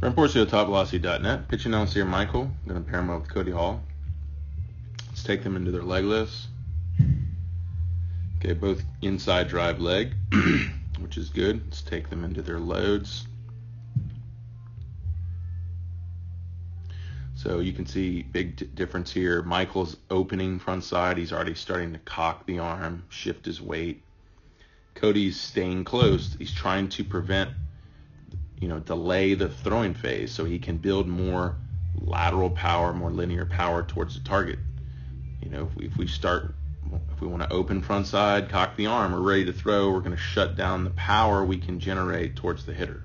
From portion of TopVelocity.net, pitch analysis here, Michael. I'm going to pair them up with Cody Hall. Let's take them into their leg lifts. Okay, both inside drive leg, which is good. Let's take them into their loads. So you can see big difference here. Michael's opening front side. He's already starting to cock the arm, shift his weight. Cody's staying close. He's trying to prevent, delay the throwing phase so he can build more lateral power, more linear power towards the target. If we want to open front side, cock the arm, we're ready to throw, we're going to shut down the power we can generate towards the hitter.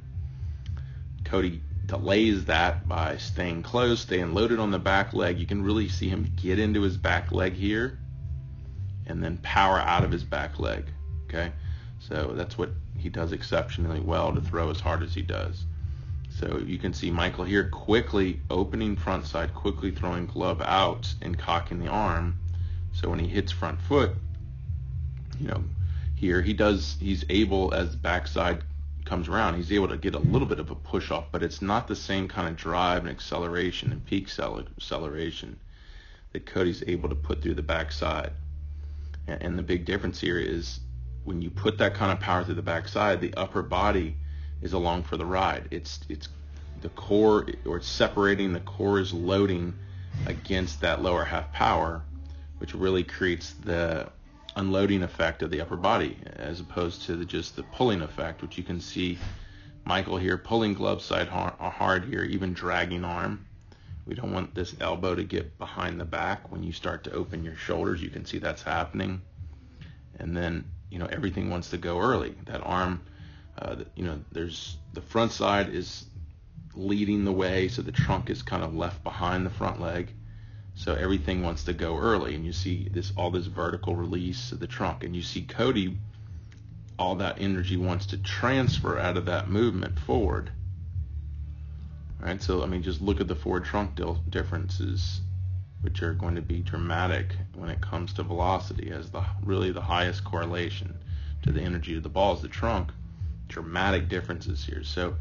Cody delays that by staying close, staying loaded on the back leg. You can really see him get into his back leg here and then power out of his back leg. Okay, so that's what he does exceptionally well to throw as hard as he does. So you can see Michael here quickly opening front side, quickly throwing glove out and cocking the arm. So when he hits front foot, here he's able, as the backside comes around, he's able to get a little bit of a push off, but it's not the same kind of drive and acceleration and peak acceleration that Cody's able to put through the backside. And the big difference here is when you put that kind of power through the backside, the upper body is along for the ride. It's the core, or it's separating, the core is loading against that lower half power, which really creates the unloading effect of the upper body as opposed to just the pulling effect, which you can see Michael here pulling glove side hard here, even dragging arm. We don't want this elbow to get behind the back. When you start to open your shoulders, you can see that's happening. And then everything wants to go early. That arm, there's the front side is leading the way, so the trunk is kind of left behind the front leg. So everything wants to go early, and you see all this vertical release of the trunk, and you see Cody, all that energy wants to transfer out of that movement forward. All right, so just look at the forward trunk differences, which are going to be dramatic when it comes to velocity, as really the highest correlation to the energy of the ball is the trunk. Dramatic differences here. So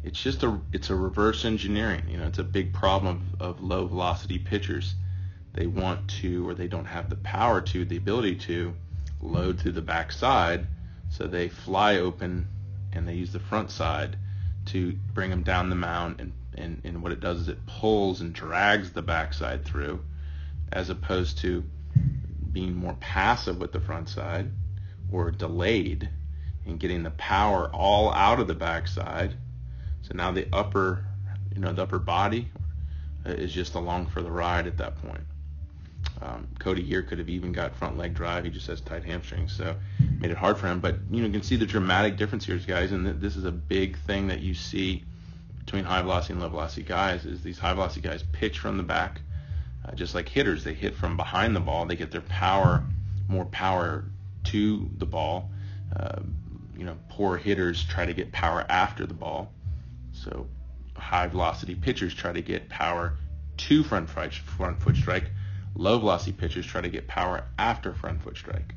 it's a reverse engineering. It's a big problem of low velocity pitchers. They want to, or they don't have the power to, the ability to load through the back side, so they fly open and they use the front side to bring them down the mound, and what it does is it pulls and drags the backside through, as opposed to being more passive with the front side or delayed and getting the power all out of the backside. So now the upper body is just along for the ride at that point. Cody here could have even got front leg drive. He just has tight hamstrings, so made it hard for him. But you can see the dramatic difference here, guys, and this is a big thing that you see between high velocity and low velocity guys, is these high velocity guys pitch from the back, just like hitters. They hit from behind the ball. They get their more power to the ball. Poor hitters try to get power after the ball. So high velocity pitchers try to get power to front foot strike. Low velocity pitchers try to get power after front foot strike.